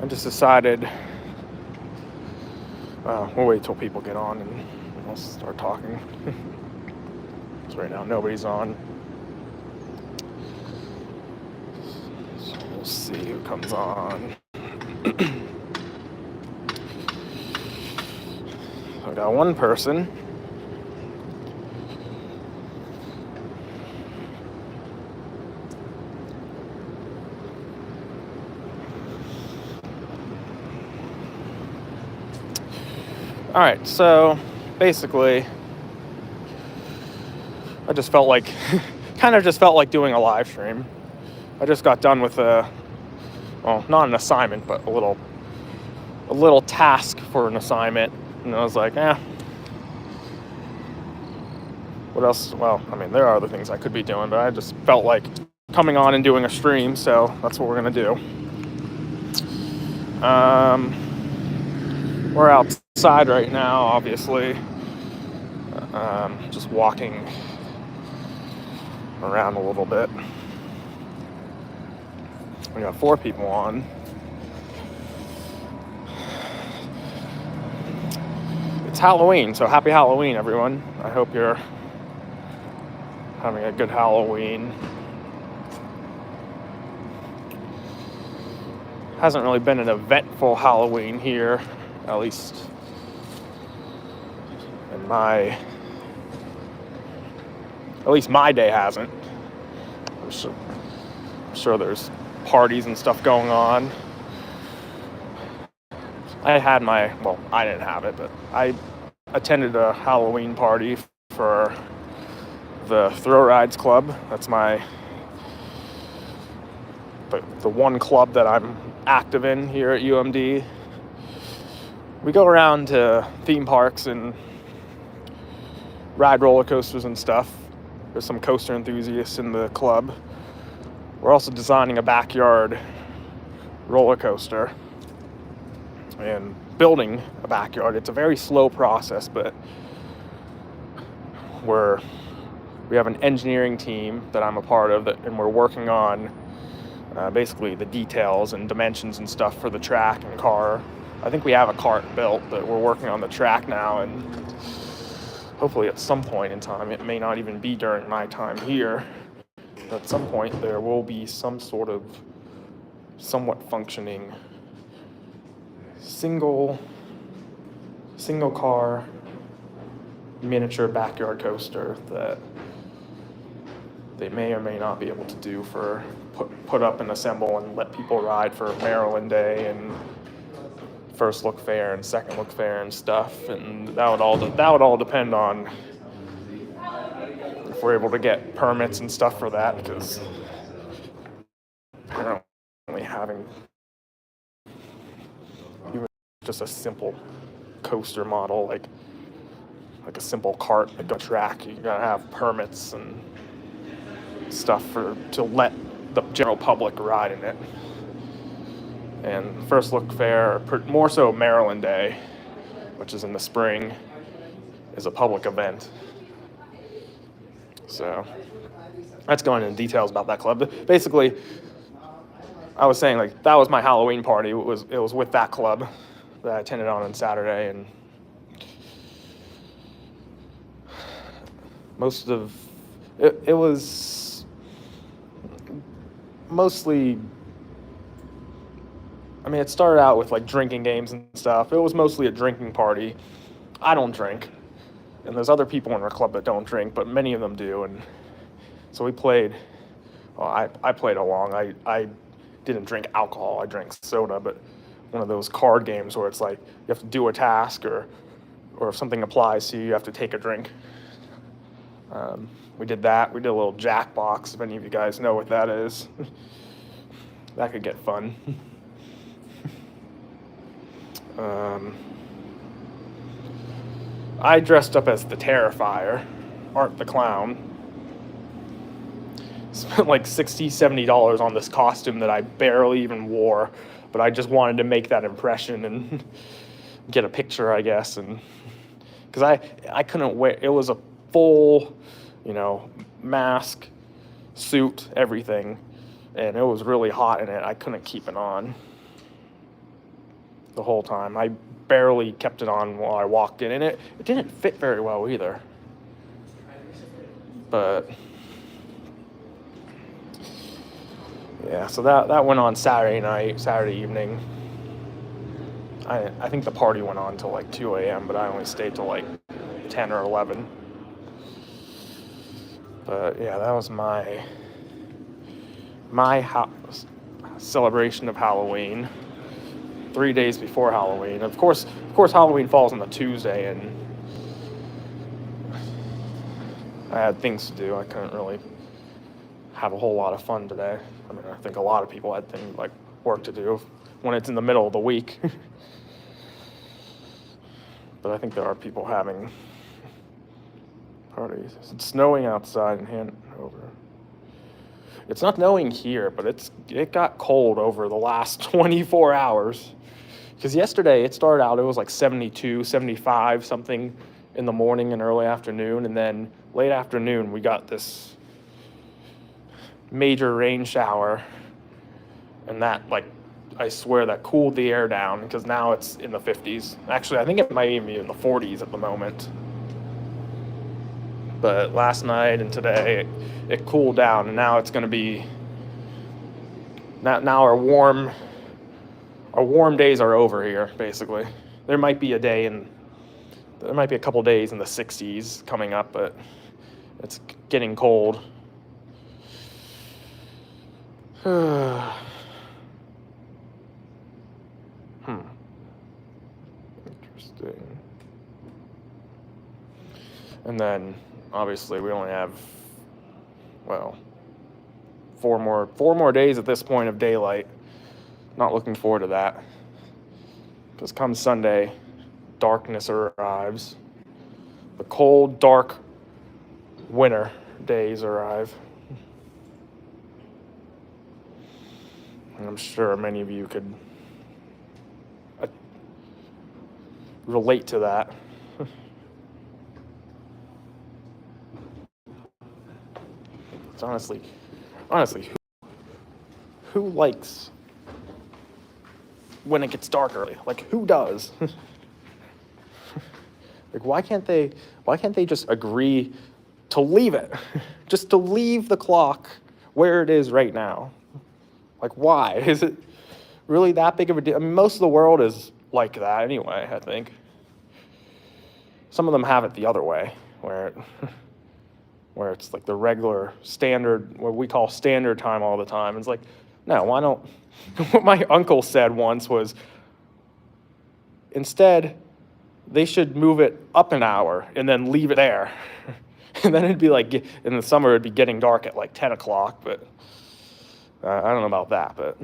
I just decided, we'll wait till people get on and we'll start talking. So right now nobody's on. So we'll see who comes on. I got one person. All right, so basically, I just felt like, doing a live stream. I just got done with not an assignment, but a little task for an assignment, and I was like, what else? Well, I mean, there are other things I could be doing, but I just felt like coming on and doing a stream, so that's what we're gonna do. We're outside right now, obviously, just walking around a little bit. We got 4 people on. It's Halloween, so happy Halloween, everyone. I hope you're having a good Halloween. Hasn't really been an eventful Halloween here, at least my day hasn't. I'm sure there's parties and stuff going on. I didn't have it, but I attended a Halloween party for the Thrill Rides Club. That's the one club that I'm active in here at UMD. We go around to theme parks and ride roller coasters and stuff. There's some coaster enthusiasts in the club. We're also designing a backyard roller coaster and building a backyard. It's a very slow process, but we have an engineering team that I'm a part of, and we're working on basically the details and dimensions and stuff for the track and car. I think we have a cart built, but we're working on the track now, and hopefully at some point in time, it may not even be during my time here, but at some point there will be some sort of somewhat functioning single car miniature backyard coaster that they may or may not be able to do for put up and assemble and let people ride for Maryland Day and First Look Fair and Second Look Fair and stuff, and that would all depend on if we're able to get permits and stuff for that, because apparently having even just a simple coaster model like a simple cart, like a track, you gotta have permits and stuff to let the general public ride in it. And First Look Fair, more so Maryland Day, which is in the spring, is a public event. So that's going into details about that club. But basically, I was saying, like, that was my Halloween party. It was with that club that I attended on Saturday, and most of it was mostly, I mean, it started out with like drinking games and stuff. It was mostly a drinking party. I don't drink, and there's other people in our club that don't drink, but many of them do. And so we played. Well, I played along. I didn't drink alcohol. I drank soda, but one of those card games where it's like you have to do a task, or if something applies to you, you have to take a drink. We did that. We did a little Jackbox, if any of you guys know what that is. That could get fun. I dressed up as the Terrifier, Art the Clown. Spent like $60, $70 on this costume that I barely even wore, but I just wanted to make that impression and get a picture, I guess. And because I couldn't wear, it was a full, mask, suit, everything, and it was really hot in it. I couldn't keep it on. the whole time. I barely kept it on while I walked in, and it didn't fit very well either. But yeah, so that went on Saturday evening. I think the party went on till like 2 a.m., but I only stayed till like 10 or 11. But yeah, that was my celebration of Halloween. 3 days before Halloween. Of course, Halloween falls on a Tuesday, and I had things to do. I couldn't really have a whole lot of fun today. I mean, I think a lot of people had things like work to do when it's in the middle of the week. But I think there are people having parties. It's snowing outside in Hanover. It's not snowing here, but it got cold over the last 24 hours. Because yesterday it started out, it was like 72, 75 something in the morning and early afternoon. And then late afternoon, we got this major rain shower. And that, like, I swear that cooled the air down, because now it's in the 50s. Actually, I think it might even be in the 40s at the moment. But last night and today, it cooled down, and now it's going to be, now our warm days are over here, basically. There might be a couple days in the 60s coming up, but it's getting cold. Interesting. And then, obviously, we only have, well, four more days at this point of daylight. Not looking forward to that. Because come Sunday, darkness arrives. The cold, dark winter days arrive. And I'm sure many of you could relate to that. It's honestly, who likes when it gets dark early? Like, who does? Like, why can't they just agree to leave it? Just to leave the clock where it is right now. Like, why? Is it really that big of a deal? I mean, most of the world is like that anyway, I think. Some of them have it the other way, where it's like the regular standard, what we call standard time all the time. It's like, no, why don't, what my uncle said once was, instead, they should move it up an hour and then leave it there. And then it'd be like, in the summer, it'd be getting dark at like 10 o'clock, but I don't know about that, but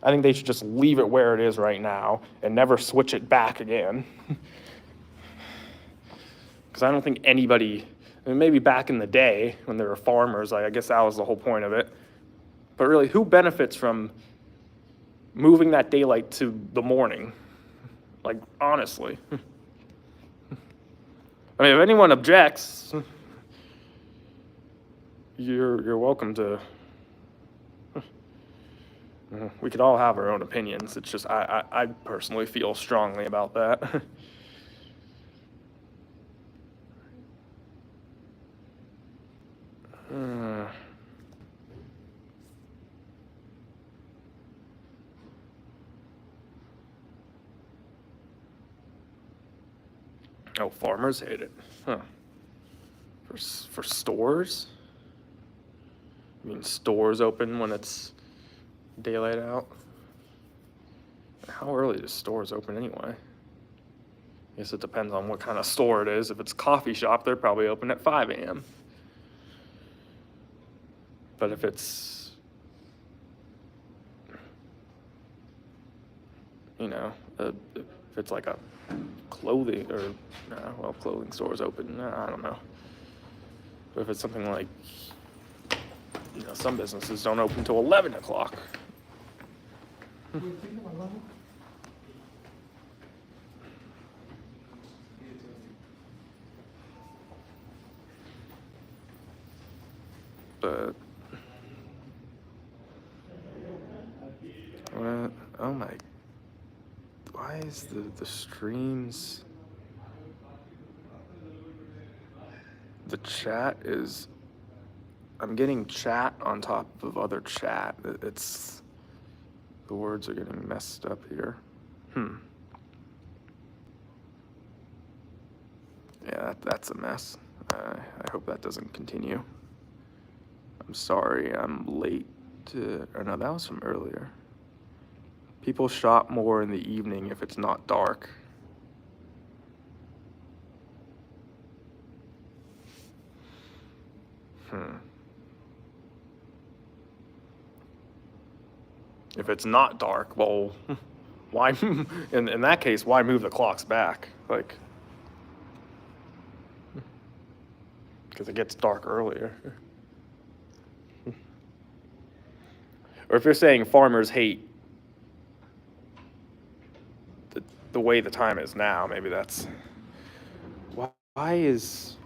I think they should just leave it where it is right now and never switch it back again. Because I don't think anybody, I mean, maybe back in the day when there were farmers, I guess that was the whole point of it. But really, who benefits from moving that daylight to the morning? Like, honestly. I mean, if anyone objects, you're welcome to. We could all have our own opinions. It's just I personally feel strongly about that. Oh, farmers hate it. Huh. For stores? I mean, stores open when it's daylight out? How early do stores open anyway? I guess it depends on what kind of store it is. If it's a coffee shop, they're probably open at 5 a.m. But if it's, if it's like a clothing or, clothing stores open, I don't know. But if it's something like, some businesses don't open until 11 o'clock. But, oh my Why is the streams? The chat is. I'm getting chat on top of other chat. It's. The words are getting messed up here. Yeah, that's a mess. I hope that doesn't continue. I'm sorry, I'm late to. Or no, that was from earlier. People shop more in the evening if it's not dark. If it's not dark, well, why? In that case, why move the clocks back? Like, because it gets dark earlier. Or if you're saying farmers hate the way the time is now, maybe that's why is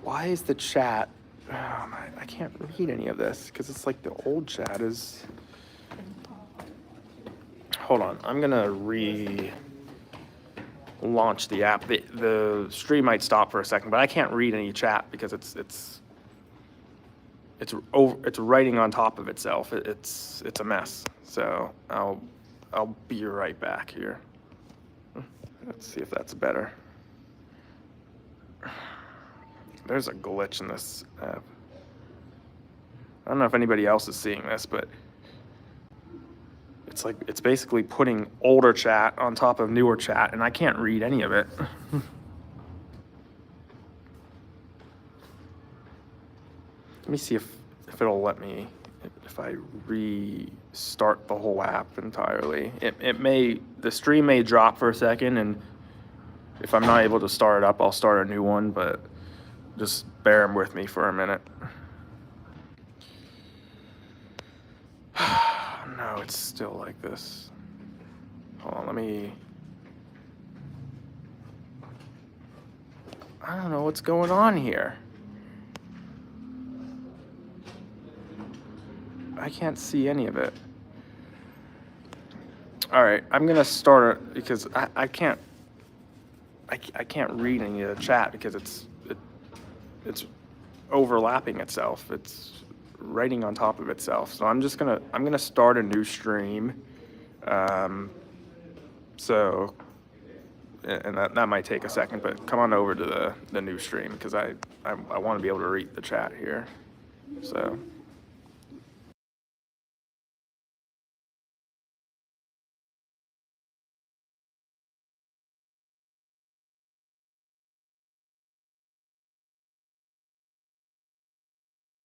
the chat? I can't read any of this because it's like the old chat is. Hold on, I'm gonna launch the app. The stream might stop for a second, but I can't read any chat because it's writing on top of itself. It's a mess. So I'll be right back here. Let's see if that's better. There's a glitch in this app. I don't know if anybody else is seeing this, but it's basically putting older chat on top of newer chat, and I can't read any of it. Let me see if it'll let me, if I restart the whole app entirely. The stream may drop for a second, and if I'm not able to start it up, I'll start a new one, but just bear with me for a minute. No, it's still like this. Hold on, I don't know what's going on here. I can't see any of it. All right, I'm gonna start it because I can't read any of the chat because it's overlapping itself. It's writing on top of itself. So I'm gonna start a new stream. So, and that might take a second, but come on over to the new stream because I want to be able to read the chat here. So.